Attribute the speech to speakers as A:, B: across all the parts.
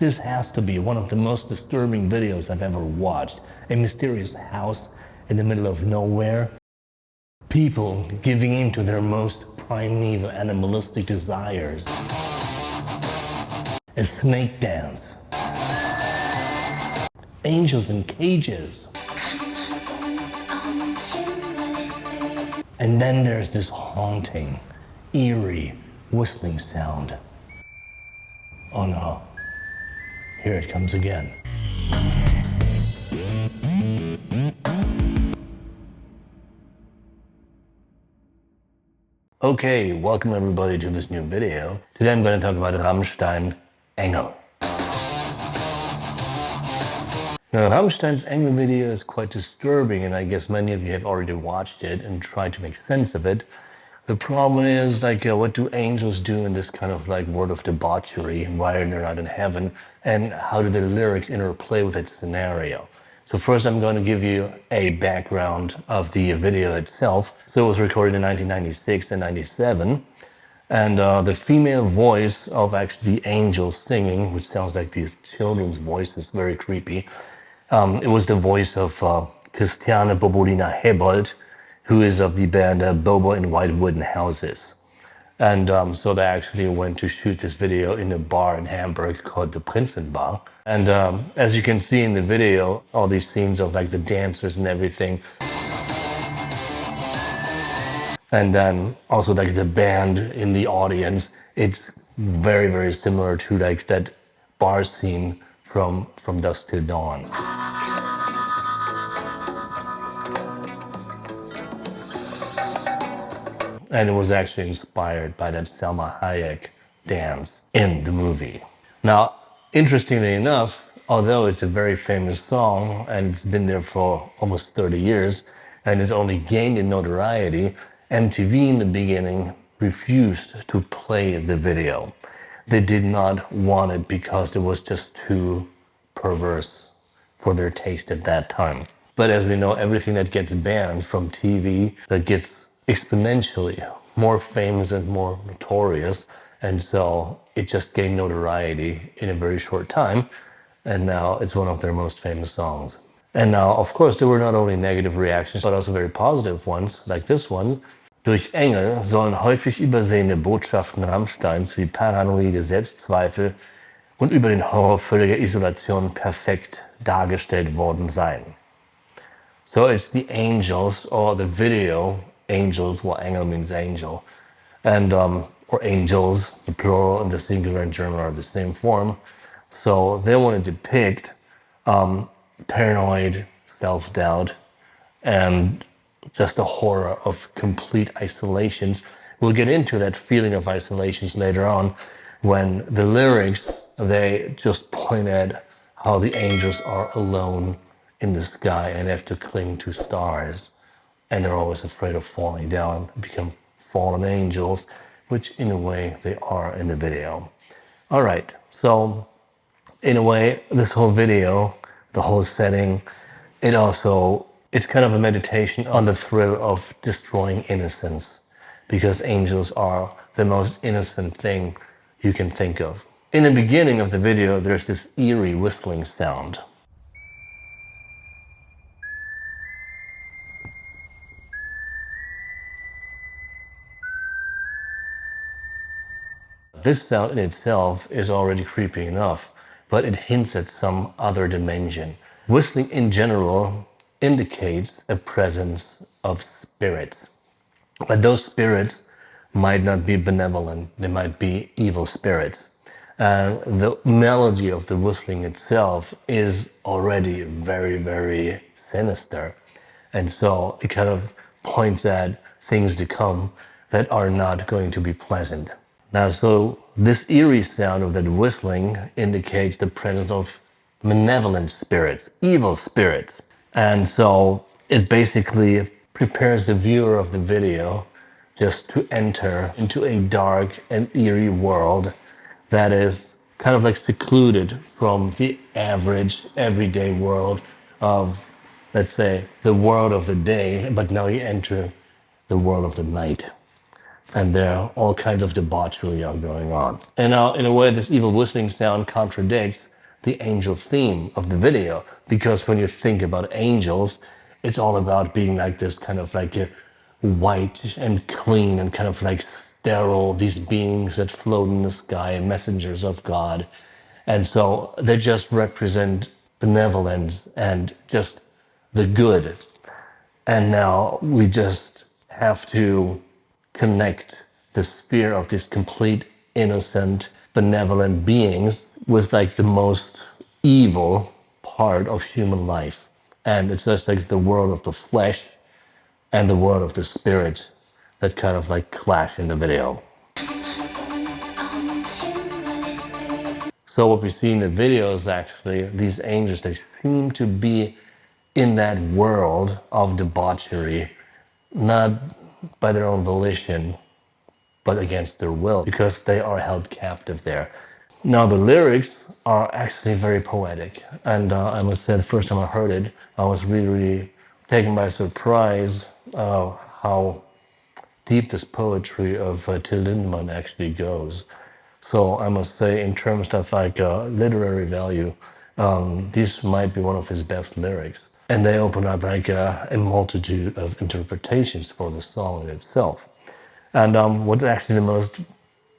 A: This has to be one of the most disturbing videos I've ever watched. A mysterious house in the middle of nowhere. People giving in to their most primeval animalistic desires. A snake dance. Angels in cages. And then there's this haunting, eerie, whistling sound. Oh no, here it comes again. Okay, welcome everybody to this new video. Today I'm going to talk about Rammstein, Engel. Now, Rammstein's Engel video is quite disturbing, and I guess many of you have already watched it and tried to make sense of it. The problem is, what do angels do in this kind of world of debauchery? Why are they not in heaven? And how do the lyrics interplay with that scenario? So first I'm going to give you a background of the video itself. So it was recorded in 1996 and 97. And the female voice of actually the angels singing, which sounds like these children's voices, very creepy. It was the voice of Christiane Bobolina Hebold, who is of the band Bobo in White Wooden Houses. And so they actually went to shoot this video in a bar in Hamburg called the Prinzenbar. And as you can see in the video, all these scenes of the dancers and everything. And then also the band in the audience, it's very, very similar to that bar scene from Dusk Till Dawn. And it was actually inspired by that Selma Hayek dance in the movie. Now, interestingly enough, although it's a very famous song and it's been there for almost 30 years and it's only gained in notoriety, MTV in the beginning refused to play the video. They did not want it because it was just too perverse for their taste at that time. But as we know, everything that gets banned from TV, that gets exponentially more famous and more notorious, and so it just gained notoriety in a very short time, and now it's one of their most famous songs. And now, of course, there were not only negative reactions, but also very positive ones, like this one. Durch Engel sollen häufig übersehene Botschaften Rammsteins wie paranoide Selbstzweifel und über den Horror völliger Isolation perfekt dargestellt worden sein. So it's the angels, or the video, angels, well, Engel means angel, and or angels, the plural and the singular in German are the same form. So they want to depict paranoid self-doubt and just the horror of complete isolations. We'll get into that feeling of isolations later on when the lyrics, they just point at how the angels are alone in the sky and have to cling to stars. And they're always afraid of falling down and become fallen angels, which in a way they are in the video. All right, so in a way, this whole video, the whole setting, it's kind of a meditation on the thrill of destroying innocence, because angels are the most innocent thing you can think of. In the beginning of the video, there's this eerie whistling sound. This sound in itself is already creepy enough, but it hints at some other dimension. Whistling in general indicates a presence of spirits. But those spirits might not be benevolent, they might be evil spirits. The melody of the whistling itself is already very, very sinister. And so it kind of points at things to come that are not going to be pleasant. Now, so this eerie sound of that whistling indicates the presence of malevolent spirits, evil spirits. And so it basically prepares the viewer of the video just to enter into a dark and eerie world that is kind of secluded from the average everyday world of, let's say, the world of the day, but now you enter the world of the night. and there are all kinds of debauchery are going on. And now, in a way, this evil whistling sound contradicts the angel theme of the video, because when you think about angels, it's all about being like this kind of like a white and clean and kind of like sterile, these beings that float in the sky, messengers of God. And so they just represent benevolence and just the good. And now we just have to connect the sphere of these complete innocent, benevolent beings with like the most evil part of human life. And it's just like the world of the flesh and the world of the spirit that kind of like clash in the video. So what we see in the video is actually these angels, they seem to be in that world of debauchery, not by their own volition, but against their will, because they are held captive there. Now the lyrics are actually very poetic, and I must say the first time I heard it, I was really, really taken by surprise how deep this poetry of Till Lindemann actually goes. So I must say, in terms of like literary value, this might be one of his best lyrics. And they open up like a multitude of interpretations for the song itself. And what's actually the most,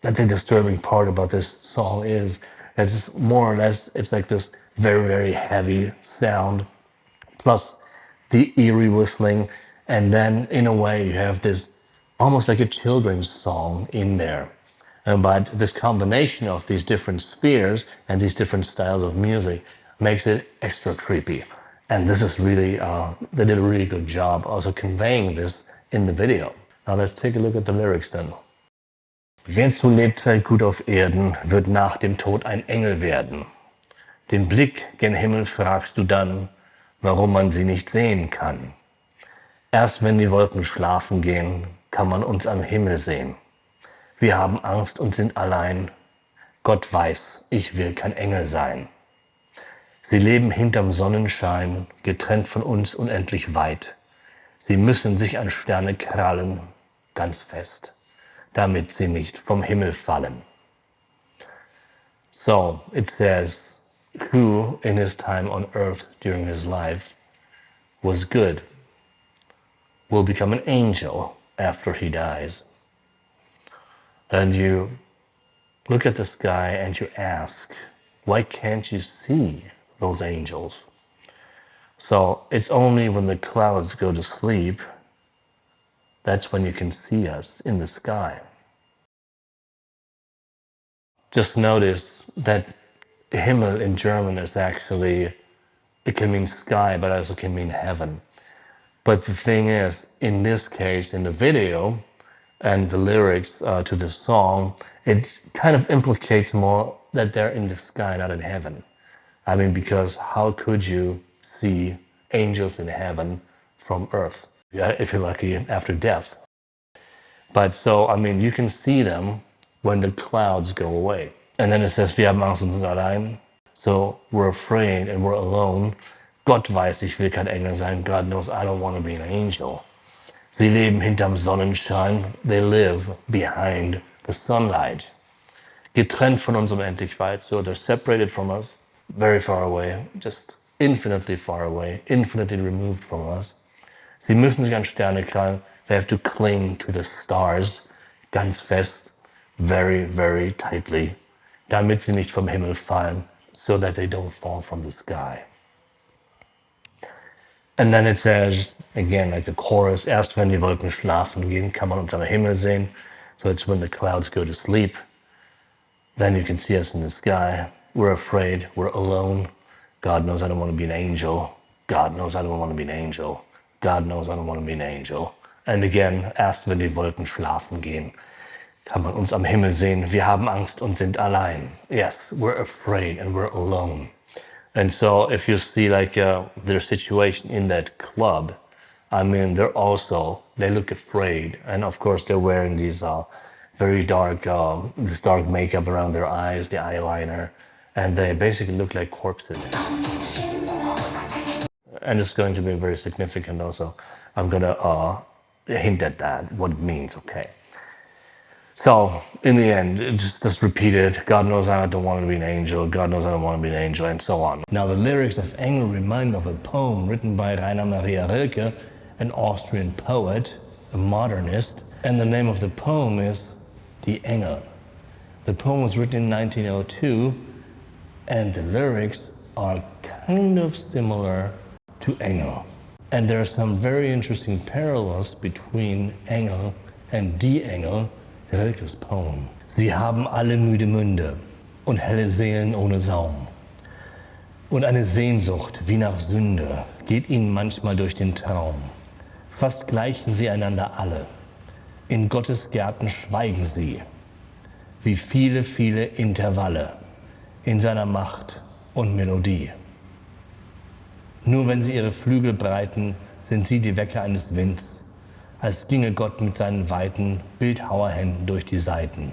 A: let's say, disturbing part about this song is it's more or less, it's like this very, very heavy sound, plus the eerie whistling. And then in a way you have this almost like a children's song in there. But this combination of these different spheres and these different styles of music makes it extra creepy. And this is really, they did a really good job also conveying this in the video. Now let's take a look at the lyrics then. Wer so lebt, sei gut auf Erden, wird nach dem Tod ein Engel werden. Den Blick gen Himmel fragst du dann, warum man sie nicht sehen kann. Erst wenn die Wolken schlafen gehen, kann man uns am Himmel sehen. Wir haben Angst und sind allein. Gott weiß, ich will kein Engel sein. Sie leben hinterm Sonnenschein, getrennt von uns unendlich weit. Sie müssen sich an Sterne krallen, ganz fest, damit sie nicht vom Himmel fallen. So it says, who in his time on earth during his life was good will become an angel after he dies. And you look at the sky and you ask, why can't you see those angels? So it's only when the clouds go to sleep, that's when you can see us in the sky. Just notice that Himmel in German is actually, it can mean sky, but also can mean heaven. But the thing is, in this case, in the video and the lyrics to the song, it kind of implicates more that they're in the sky, not in heaven. I mean, because how could you see angels in heaven from earth? Yeah, if you're lucky, after death. But so, I mean, you can see them when the clouds go away. And then it says, wir haben Angst und sind allein. So we're afraid and we're alone. Gott weiß, ich will kein Engel sein. God knows I don't want to be an angel. Sie leben hinterm Sonnenschein. They live behind the sunlight. Getrennt von uns unendlich weit. So they're separated from us, very far away, just infinitely far away, infinitely removed from us. Sie müssen sich an Sterne krallen. They have to cling to the stars, ganz fest, very, very tightly, damit sie nicht vom Himmel fallen, so that they don't fall from the sky. And then it says, again, like the chorus, erst wenn die Wolken schlafen gehen, kann man uns am Himmel sehen. So it's when the clouds go to sleep, then you can see us in the sky. We're afraid, we're alone. God knows I don't want to be an angel. God knows I don't want to be an angel. God knows I don't want to be an angel. And again, erst wenn die Wolken schlafen gehen, kann man uns am Himmel sehen. Wir haben Angst und sind allein. Yes, we're afraid and we're alone. And so if you see like their situation in that club, I mean, they look afraid. And of course, they're wearing these very dark, this dark makeup around their eyes, the eyeliner, and they basically look like corpses. And it's going to be very significant also. I'm gonna hint at that, what it means, okay? So in the end, it just repeated, God knows I don't want to be an angel, God knows I don't want to be an angel, and so on. Now the lyrics of Engel remind me of a poem written by Rainer Maria Rilke, an Austrian poet, a modernist, and the name of the poem is The Engel. The poem was written in 1902, and the lyrics are kind of similar to Engel. And there are some very interesting parallels between Engel and Die Engel, Rilkes poem. Sie haben alle müde Munde und helle Seelen ohne Saum. Und eine Sehnsucht wie nach Sünde geht ihnen manchmal durch den Traum. Fast gleichen sie einander alle. In Gottes Gärten schweigen sie, wie viele, viele Intervalle in seiner Macht und Melodie. Nur wenn sie ihre Flügel breiten, sind sie die Wecker eines Winds, als ginge Gott mit seinen weiten Bildhauerhänden durch die Seiten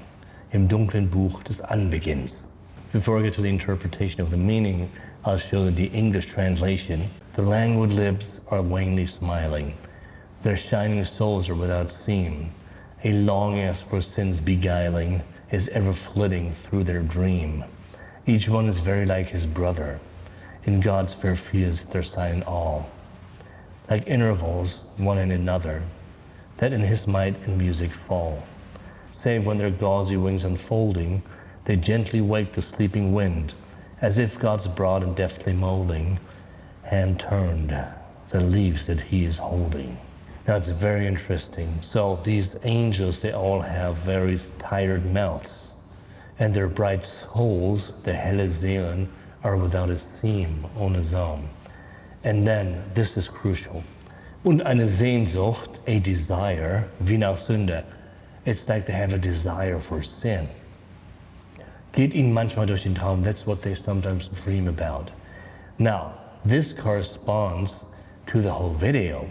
A: im dunklen Buch des Anbeginns. Before I get to the interpretation of the meaning, I'll show you the English translation. The languid lips are wanly smiling. Their shining souls are without seam. A longing as for sins beguiling is ever flitting through their dream. Each one is very like his brother. In God's fair fields their silent awe. Like intervals, one in another, that in his might and music fall. Save when their gauzy wings unfolding, they gently wake the sleeping wind, as if God's broad and deftly molding hand turned the leaves that he is holding. Now it's very interesting. So these angels, they all have very tired mouths, and their bright souls, the helle Seelen, are without a seam, ohne Saum. And then, this is crucial. Und eine Sehnsucht, a desire, wie nach Sünde. It's like they have a desire for sin. Geht ihnen manchmal durch den Traum. That's what they sometimes dream about. Now, this corresponds to the whole video,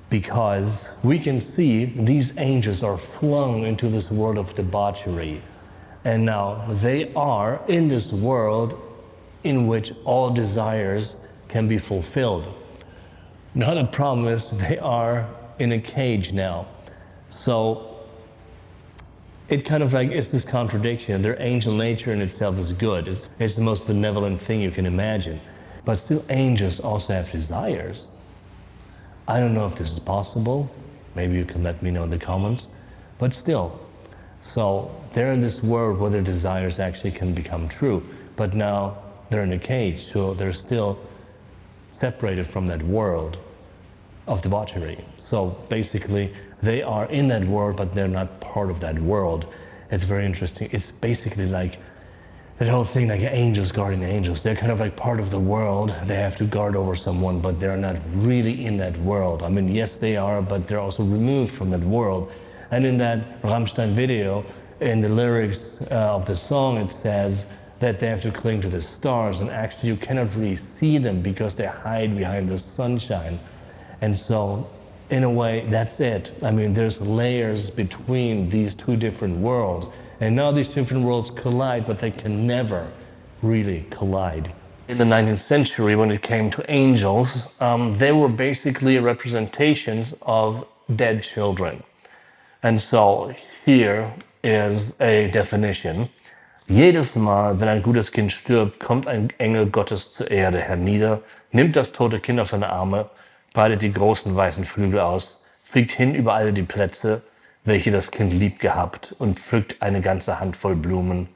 A: because we can see these angels are flung into this world of debauchery. And now they are in this world in which all desires can be fulfilled. Now the problem is they are in a cage now. So it kind of like is this contradiction. Their angel nature in itself is good. It's the most benevolent thing you can imagine. But still angels also have desires. I don't know if this is possible. Maybe you can let me know in the comments. But still, so they're in this world where their desires actually can become true. But now they're in a cage, so they're still separated from that world of debauchery. So basically, they are in that world, but they're not part of that world. It's very interesting. It's basically like that whole thing, like angels guarding angels. They're kind of like part of the world. They have to guard over someone, but they're not really in that world. I mean, yes, they are, but they're also removed from that world. And in that Rammstein video, in the lyrics of the song, it says that they have to cling to the stars, and actually you cannot really see them because they hide behind the sunshine. And so, in a way, that's it. I mean, there's layers between these two different worlds, and now these different worlds collide, but they can never really collide. In the 19th century, when it came to angels, they were basically representations of dead children. And so here is a definition. Jedes Mal, wenn ein gutes Kind stirbt, kommt ein Engel Gottes zur Erde hernieder, nimmt das tote Kind auf seine Arme, breitet die großen weißen Flügel aus, fliegt hin über alle die Plätze, welche das Kind lieb gehabt, und pflückt eine ganze Handvoll Blumen,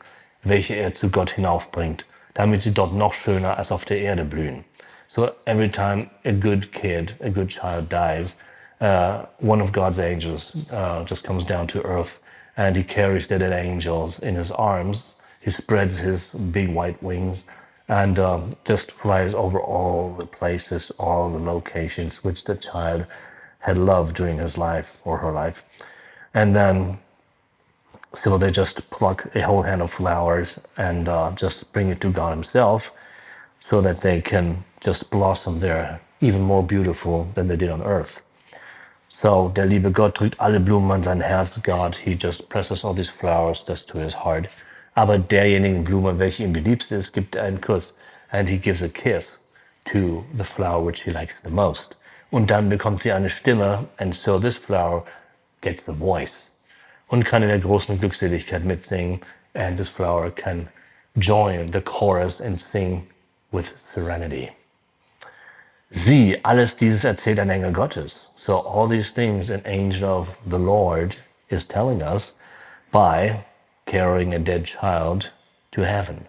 A: welche er zu Gott hinaufbringt, damit sie dort noch schöner als auf der Erde blühen. So every time a good kid, a good child dies, one of God's angels just comes down to earth, and he carries the dead angels in his arms. He spreads his big white wings and just flies over all the places, all the locations which the child had loved during his life or her life. And then, so they just pluck a whole hand of flowers and just bring it to God himself, so that they can just blossom there even more beautiful than they did on earth. So der liebe Gott drückt alle Blumen an sein Herz. God, he just presses all these flowers just to his heart. Aber derjenigen Blume, welche ihm die liebste ist, gibt er einen Kuss. And he gives a kiss to the flower which he likes the most. Und dann bekommt sie eine Stimme, and so this flower gets the voice. und kann in der großen Glückseligkeit mitsingen. And this flower can join the chorus and sing with serenity. Sie, alles dieses erzählt ein Engel Gottes. So all these things an angel of the Lord is telling us by carrying a dead child to heaven.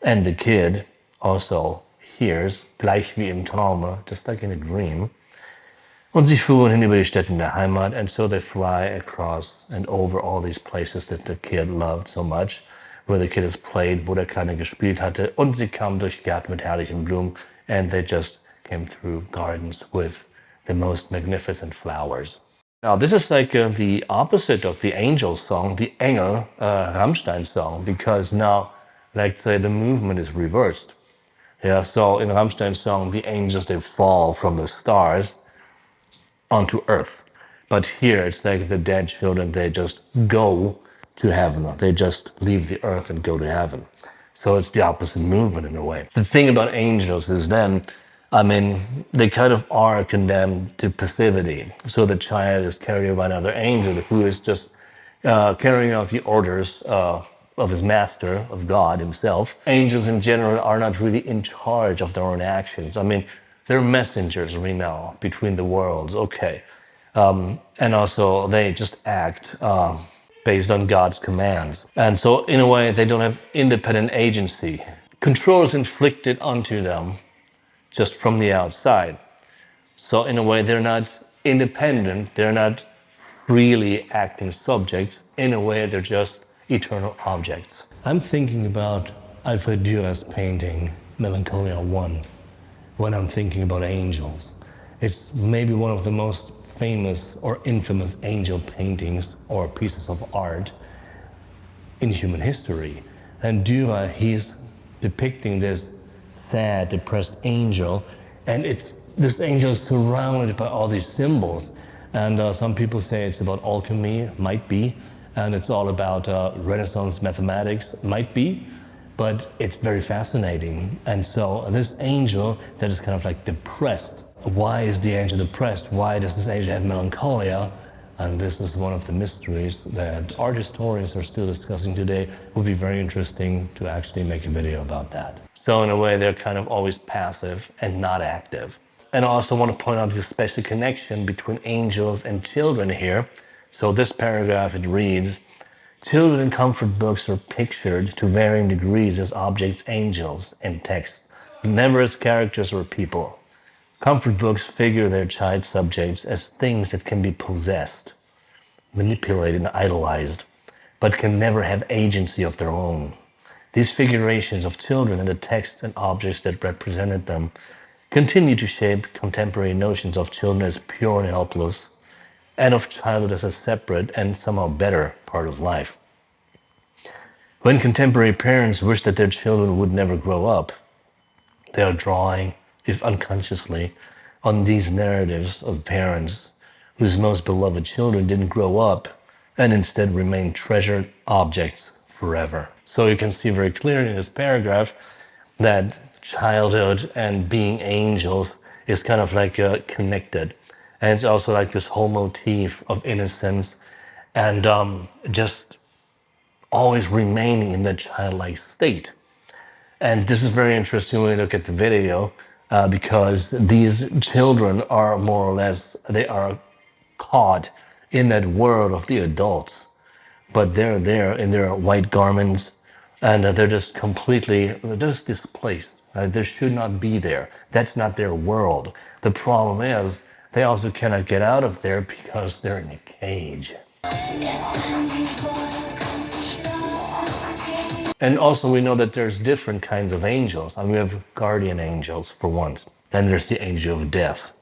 A: And the kid also hears, gleich wie im Traume, just like in a dream. Und sie fuhren hin über die Städten der Heimat, and so they fly across and over all these places that the kid loved so much, where the kid has played, wo der Kleine gespielt hatte. Und sie kamen durch Gärten mit herrlichen Blumen, and they just came through gardens with the most magnificent flowers. Now, this is like the opposite of the Angel song, the Engel Rammstein song, because now, like say, the movement is reversed. Yeah, so in Rammstein's song, the angels, they fall from the stars onto earth. But here, it's like the dead children, they just go to heaven. They just leave the earth and go to heaven. So it's the opposite movement in a way. The thing about angels is then, I mean, they kind of are condemned to passivity. So the child is carried by another angel who is just carrying out the orders of his master, of God himself. Angels in general are not really in charge of their own actions. I mean, they're messengers, we know, between the worlds, okay. And also they just act based on God's commands. And so in a way, they don't have independent agency. Control is inflicted onto them just from the outside. So in a way, they're not independent, they're not freely acting subjects. In a way, they're just eternal objects. I'm thinking about Alfred Dürer's painting, Melancholia 1, when I'm thinking about angels. It's maybe one of the most famous or infamous angel paintings or pieces of art in human history. And Dürer, he's depicting this sad, depressed angel, and this angel is surrounded by all these symbols. And some people say it's about alchemy, might be, and it's all about Renaissance mathematics, might be, but it's very fascinating. And so this angel that is kind of like depressed. Why is the angel depressed? Why does this angel have melancholia? And this is one of the mysteries that art historians are still discussing today. It would be very interesting to actually make a video about that. So in a way, they're kind of always passive and not active. And I also want to point out the special connection between angels and children here. So this paragraph, it reads, children in comfort books are pictured to varying degrees as objects, angels in text, never as characters or people. Comfort books figure their child subjects as things that can be possessed, manipulated, and idolized, but can never have agency of their own. These figurations of children in the texts and objects that represented them continue to shape contemporary notions of children as pure and helpless, and of childhood as a separate and somehow better part of life. When contemporary parents wish that their children would never grow up, they are drawing, if unconsciously, on these narratives of parents whose most beloved children didn't grow up and instead remain treasured objects forever. So you can see very clearly in this paragraph that childhood and being angels is kind of like connected. And it's also like this whole motif of innocence and just always remaining in that childlike state. And this is very interesting when we look at the video because these children are more or less, they are caught in that world of the adults. But they're there in their white garments and they're just completely, they're just displaced. Right? They should not be there. That's not their world. The problem is they also cannot get out of there because they're in a cage. And also we know that there's different kinds of angels. And we have guardian angels for once. Then there's the angel of death,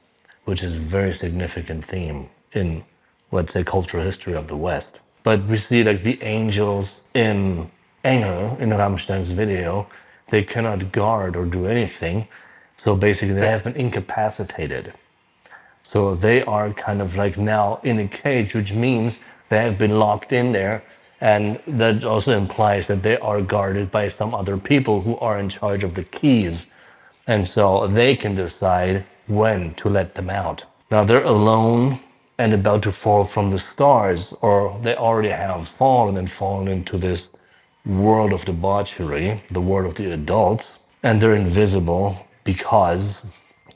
A: which is a very significant theme in, let's say, cultural history of the West. But we see like the angels in Engel, in Rammstein's video, they cannot guard or do anything. So basically they have been incapacitated. So they are kind of like now in a cage, which means they have been locked in there. And that also implies that they are guarded by some other people who are in charge of the keys. And so they can decide when to let them out. Now they're alone and about to fall from the stars, or they already have fallen and fallen into this world of debauchery, the world of the adults, and they're invisible because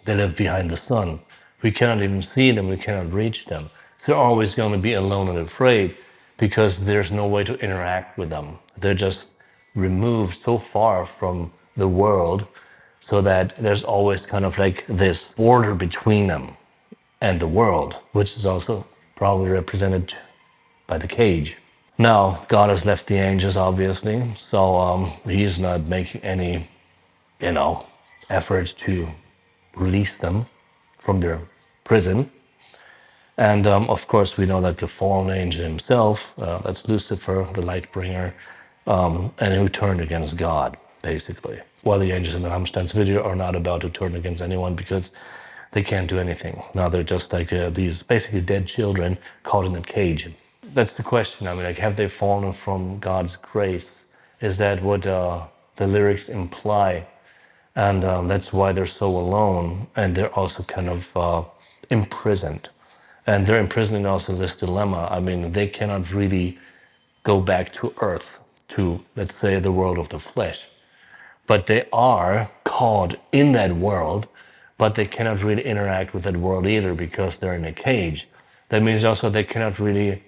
A: they live behind the sun. We cannot even see them, we cannot reach them. So they're always going to be alone and afraid because there's no way to interact with them. They're just removed so far from the world so that there's always kind of like this border between them and the world, which is also probably represented by the cage. Now, God has left the angels, obviously, so he's not making any, you know, effort to release them from their prison. And of course, we know that the fallen angel himself, that's Lucifer, the light bringer, and who turned against God, basically. While the angels in the Rammstein's video are not about to turn against anyone because they can't do anything. Now they're just like these basically dead children caught in a cage. That's the question. I mean, like, have they fallen from God's grace? Is that what the lyrics imply? And that's why they're so alone, and they're also kind of imprisoned. And they're imprisoned in also this dilemma. I mean, they cannot really go back to earth, to, let's say, the world of the flesh. But they are caught in that world, but they cannot really interact with that world either because they're in a cage. That means also they cannot really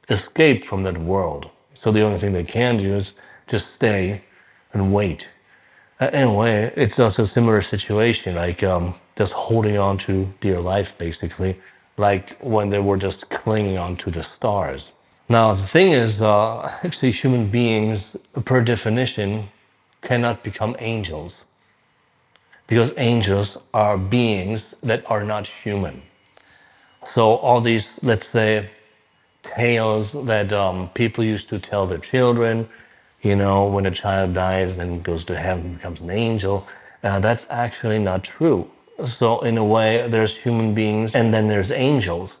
A: escape from that world. So the only thing they can do is just stay and wait. In a way, it's also a similar situation, like just holding on to dear life, basically, like when they were just clinging on to the stars. Now, the thing is, actually, human beings, per definition, cannot become angels because angels are beings that are not human. So all these, let's say, tales that people used to tell their children, you know, when a child dies and goes to heaven, becomes an angel, that's actually not true. So in a way, there's human beings and then there's angels.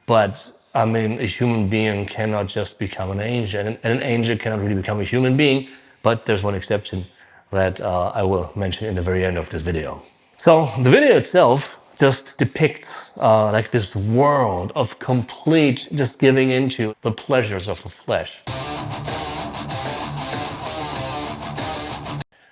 A: But I mean, a human being cannot just become an angel, and an angel cannot really become a human being. But there's one exception that I will mention in the very end of this video. So the video itself just depicts like this world of complete just giving into the pleasures of the flesh.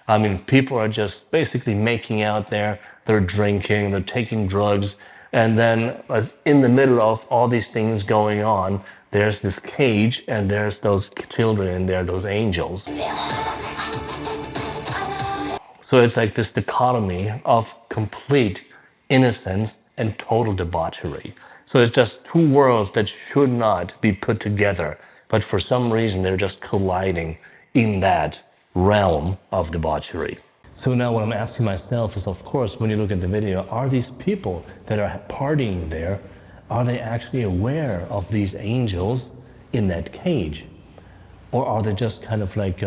A: I mean, people are just basically making out there, they're drinking, they're taking drugs, and then as in the middle of all these things going on, there's this cage and there's those children in there, those angels. So it's like this dichotomy of complete innocence and total debauchery. So it's just two worlds that should not be put together, but for some reason they're just colliding in that realm of debauchery. So now what I'm asking myself is, of course, when you look at the video, are these people that are partying there, are they actually aware of these angels in that cage? Or are they just kind of like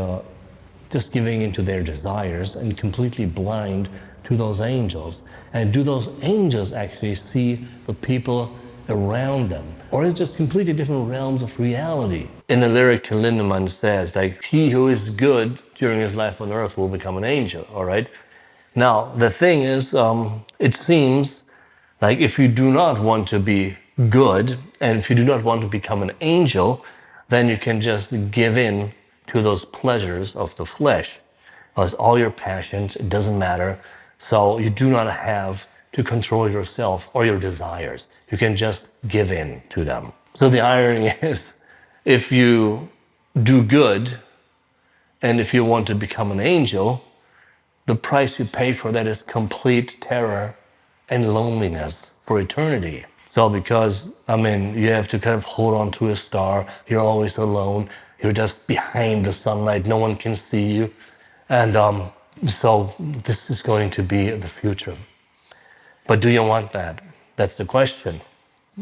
A: just giving into their desires and completely blind to those angels? And do those angels actually see the people around them? Or is it just completely different realms of reality? In the lyric to Lindemann says, like, he who is good during his life on earth will become an angel, all right? Now, the thing is, it seems like if you do not want to be good, and if you do not want to become an angel, then you can just give in to those pleasures of the flesh. Because all your passions, it doesn't matter. So you do not have to control yourself or your desires. You can just give in to them. So the irony is, if you do good, and if you want to become an angel, the price you pay for that is complete terror and loneliness for eternity. So because, I mean, you have to kind of hold on to a star, you're always alone, you're just behind the sunlight, no one can see you. And so this is going to be the future. But do you want that? That's the question.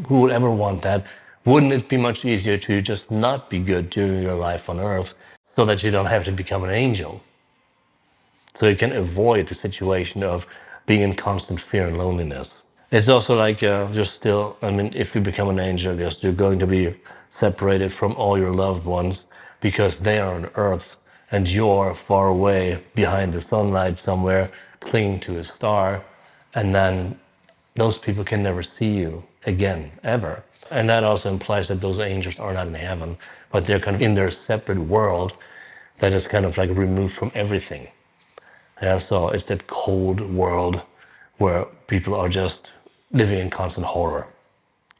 A: Who would ever want that? Wouldn't it be much easier to just not be good during your life on earth so that you don't have to become an angel? So you can avoid the situation of being in constant fear and loneliness. It's also like you're still, I mean, if you become an angel, you're going to be separated from all your loved ones because they are on earth and you're far away behind the sunlight somewhere, clinging to a star. And then those people can never see you again, ever. And that also implies that those angels are not in heaven, but they're kind of in their separate world that is kind of like removed from everything. Yeah, so it's that cold world where people are just living in constant horror.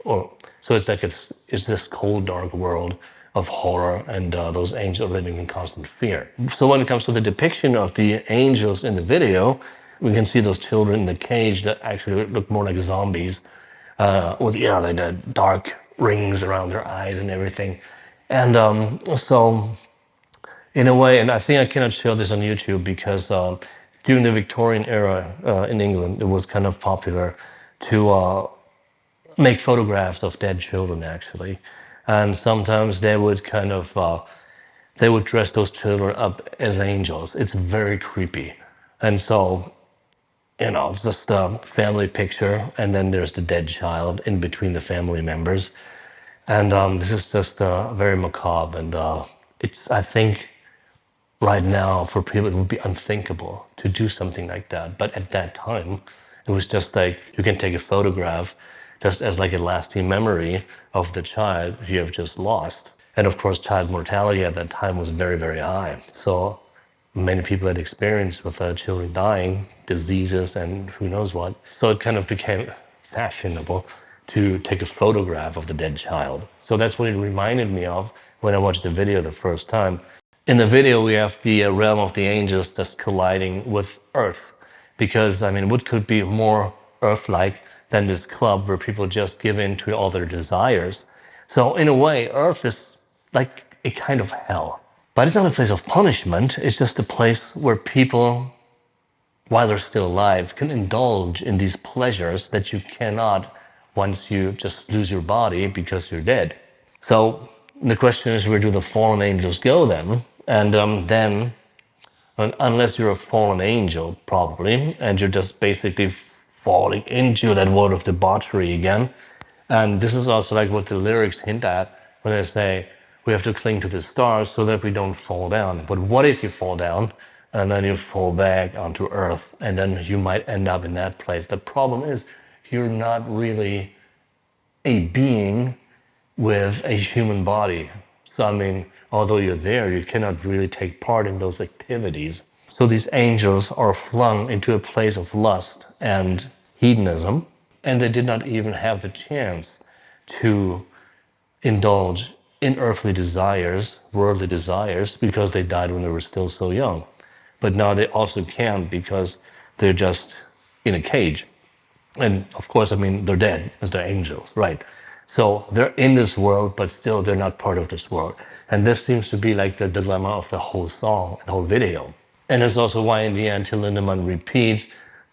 A: Or so it's like it's this cold, dark world of horror, and those angels are living in constant fear. So when it comes to the depiction of the angels in the video, we can see those children in the cage that actually look more like zombies, with like the dark rings around their eyes and everything. And so in a way, and I think I cannot show this on YouTube because during the Victorian era in England, it was kind of popular to make photographs of dead children, actually. And sometimes they would kind of they would dress those children up as angels. It's very creepy. And so, it's just a family picture, and then there's the dead child in between the family members. And this is just very macabre. And I think right now for people it would be unthinkable to do something like that. But at that time, it was just like you can take a photograph just as like a lasting memory of the child you have just lost. And of course, child mortality at that time was very, very high. So many people had experience with children dying, diseases, and who knows what. So it kind of became fashionable to take a photograph of the dead child. So that's what it reminded me of when I watched the video the first time. In the video, we have the realm of the angels just colliding with Earth. Because, I mean, what could be more Earth-like than this club where people just give in to all their desires? So, in a way, Earth is like a kind of hell. But it's not a place of punishment, it's just a place where people, while they're still alive, can indulge in these pleasures that you cannot once you just lose your body because you're dead. So the question is, where do the fallen angels go then? And then, unless you're a fallen angel, probably, and you're just basically falling into that world of debauchery again. And this is also like what the lyrics hint at when they say, we have to cling to the stars so that we don't fall down. But what if you fall down and then you fall back onto Earth, and then you might end up in that place? The problem is you're not really a being with a human body. So, I mean, although you're there, you cannot really take part in those activities. So these angels are flung into a place of lust and hedonism, and they did not even have the chance to indulge in earthly desires, worldly desires, because they died when they were still so young. But now they also can't because they're just in a cage. And of course, I mean, they're dead as they're angels, right? So they're in this world, but still they're not part of this world. And this seems to be like the dilemma of the whole song, the whole video. And it's also why in the end, Till Lindemann repeats,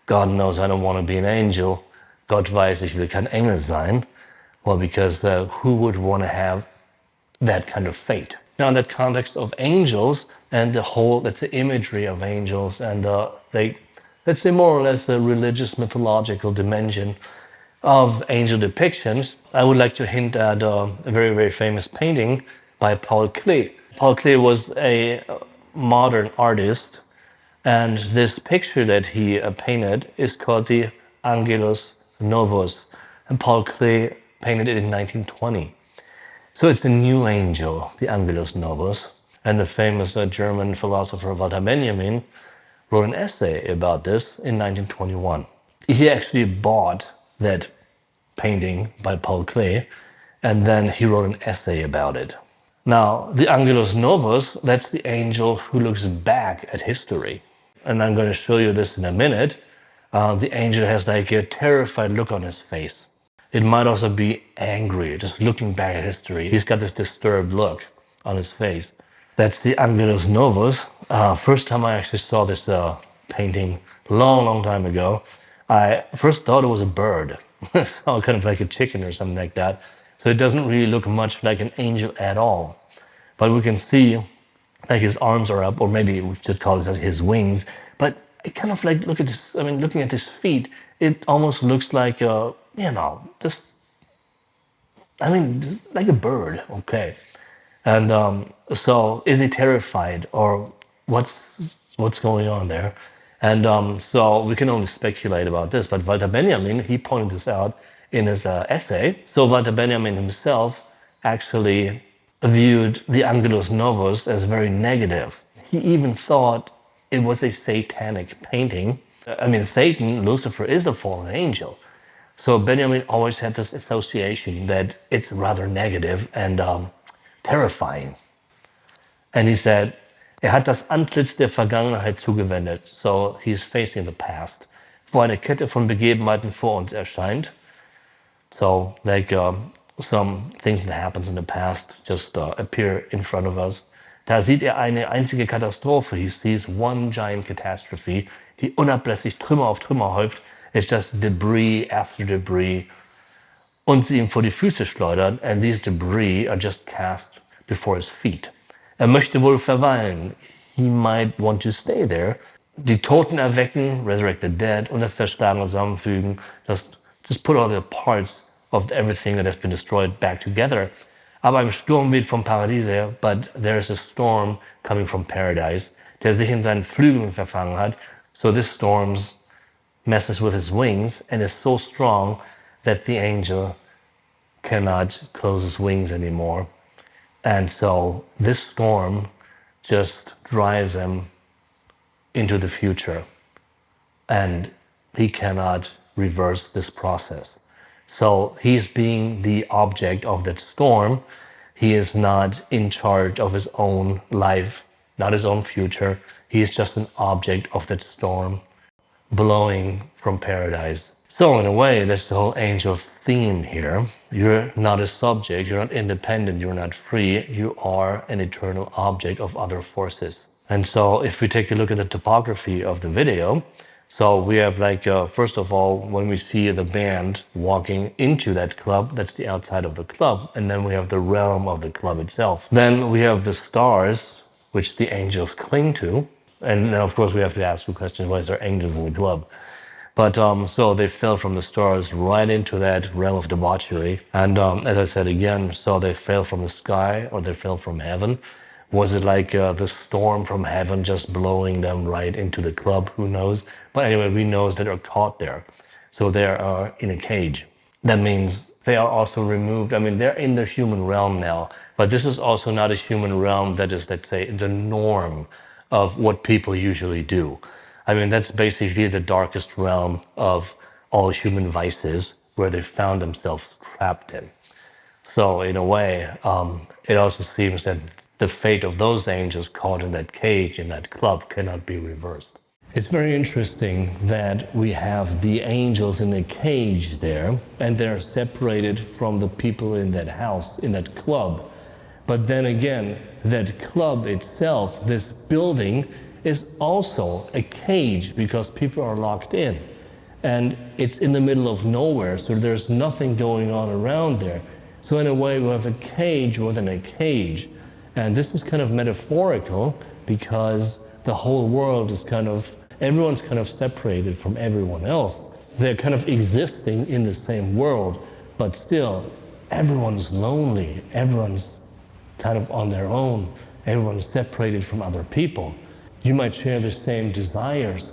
A: God knows I don't want to be an angel. Gott weiß, ich will kein Engel sein. Well, because who would want to have that kind of fate? Now, in that context of angels and the whole, that's the imagery of angels and let's say more or less a religious mythological dimension of angel depictions, I would like to hint at a very, very famous painting by Paul Klee. Paul Klee was a modern artist, and this picture that he painted is called the Angelus Novus, and Paul Klee painted it in 1920. So it's a new angel, the Angelus Novus, and the famous German philosopher Walter Benjamin wrote an essay about this in 1921. He actually bought that painting by Paul Klee, and then he wrote an essay about it. Now, the Angelus Novus, that's the angel who looks back at history. And I'm going to show you this in a minute. The angel has like a terrified look on his face. It might also be angry, just looking back at history. He's got this disturbed look on his face. That's the Angelus Novus. First time I actually saw this painting, long, long time ago, I first thought it was a bird. So kind of like a chicken or something like that. So it doesn't really look much like an angel at all. But we can see like his arms are up, or maybe we should call it his wings. But I kind of like look at this, I mean, looking at his feet, it almost looks like just, I mean, like a bird, okay. And so is he terrified, or what's going on there? And so we can only speculate about this, but Walter Benjamin, he pointed this out in his essay. So Walter Benjamin himself actually viewed the Angelus Novus as very negative. He even thought it was a satanic painting. I mean, Satan, Lucifer, is a fallen angel. So Benjamin always had this association that it's rather negative and terrifying. And he said, hat das Antlitz der Vergangenheit zugewendet. So he's facing the past. Wo eine Kette von Begebenheiten vor uns erscheint. So like some things that happens in the past just appear in front of us. Da sieht eine einzige Katastrophe. He sees one giant catastrophe, die unablässig Trümmer auf Trümmer häuft. It's just debris after debris. Und sie ihm vor die Füße schleudern. And these debris are just cast before his feet. Möchte wohl verweilen. He might want to stay there. Die Toten erwecken, resurrect the dead, und das Zerschlagen und Zusammenfügen, just put all the parts of everything that has been destroyed back together. Aber ein Sturm weht vom Paradies her, but there is a storm coming from paradise, der sich in seinen Flügeln verfangen hat. So this storm messes with his wings and is so strong that the angel cannot close his wings anymore. And so this storm just drives him into the future, and he cannot reverse this process. So he's being the object of that storm. He is not in charge of his own life, not his own future. He is just an object of that storm blowing from paradise. So in a way, that's the whole angel theme here. You're not a subject, you're not independent, you're not free, you are an eternal object of other forces. And so if we take a look at the topography of the video, so we have like, first of all, when we see the band walking into that club, that's the outside of the club. And then we have the realm of the club itself. Then we have the stars, which the angels cling to. And then, of course, we have to ask the question, why is there angels in the club? But so they fell from the stars right into that realm of debauchery. And as I said again, so they fell from the sky or they fell from heaven. Was it like the storm from heaven just blowing them right into the club? Who knows? But anyway, we know that they're caught there. So they are in a cage. That means they are also removed. I mean, they're in the human realm now. But this is also not a human realm that is, let's say, the norm of what people usually do. I mean, that's basically the darkest realm of all human vices where they found themselves trapped in. So in a way, it also seems that the fate of those angels caught in that cage, in that club, cannot be reversed. It's very interesting that we have the angels in a cage there, and they're separated from the people in that house, in that club. But then again, that club itself, this building, is also a cage because people are locked in. And it's in the middle of nowhere, so there's nothing going on around there. So in a way, we have a cage within a cage. And this is kind of metaphorical because the whole world is everyone's kind of separated from everyone else. They're kind of existing in the same world, but still, everyone's lonely. Everyone's kind of on their own. Everyone's separated from other people. You might share the same desires,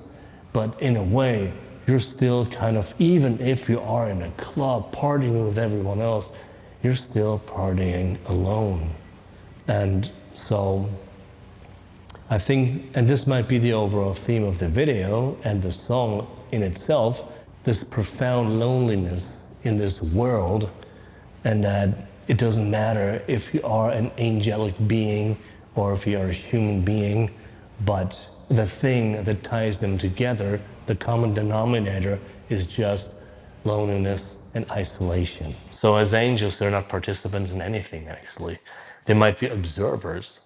A: but in a way, you're still kind of, even if you are in a club partying with everyone else, you're still partying alone. And so I think, and this might be the overall theme of the video and the song in itself, this profound loneliness in this world, and that it doesn't matter if you are an angelic being or if you are a human being, but the thing that ties them together, the common denominator, is just loneliness and isolation. So as angels, they're not participants in anything, actually. They might be observers,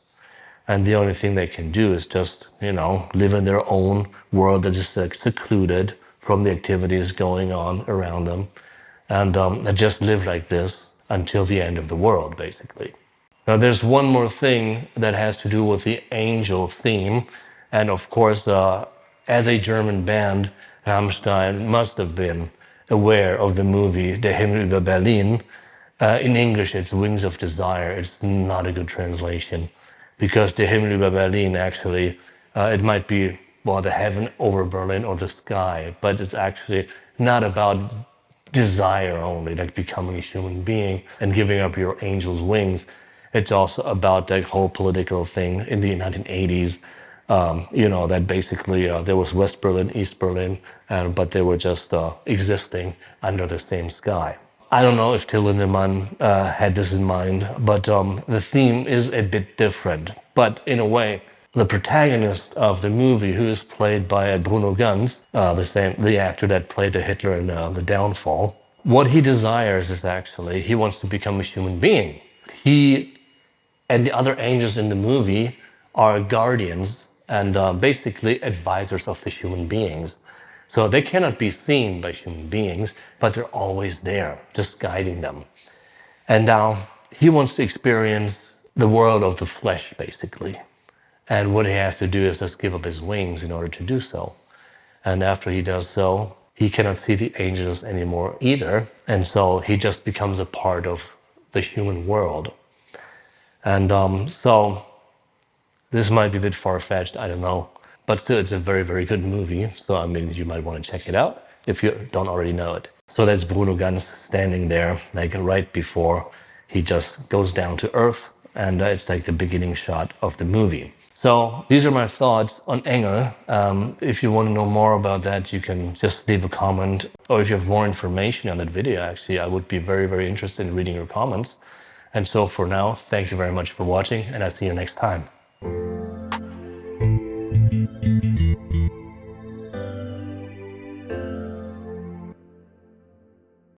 A: and the only thing they can do is just, live in their own world that is secluded from the activities going on around them, and just live like this until the end of the world, basically. Now, there's one more thing that has to do with the angel theme, and of course, as a German band, Rammstein must have been aware of the movie Der Himmel über Berlin. In English, it's Wings of Desire. It's not a good translation because Der Himmel über Berlin, actually, it might be well, the heaven over Berlin or the sky, but it's actually not about desire only, like becoming a human being and giving up your angel's wings. It's also about that whole political thing in the 1980s. That basically there was West Berlin, East Berlin, but they were just existing under the same sky. I don't know if Till Lindemann had this in mind, but the theme is a bit different. But in a way, the protagonist of the movie, who is played by Bruno Ganz, the actor that played the Hitler in The Downfall, what he desires is actually he wants to become a human being. He and the other angels in the movie are guardians and basically advisors of the human beings. So they cannot be seen by human beings, but they're always there, just guiding them. And now he wants to experience the world of the flesh, basically. And what he has to do is just give up his wings in order to do so. And after he does so, he cannot see the angels anymore either. And so he just becomes a part of the human world. And so this might be a bit far-fetched, I don't know. But still, it's a very, very good movie. So, I mean, you might want to check it out if you don't already know it. So that's Bruno Ganz standing there, like right before he just goes down to earth. And it's like the beginning shot of the movie. So these are my thoughts on Engel. If you want to know more about that, you can just leave a comment. Or if you have more information on that video, actually, I would be very, very interested in reading your comments. And so for now, thank you very much for watching, and I'll see you next time.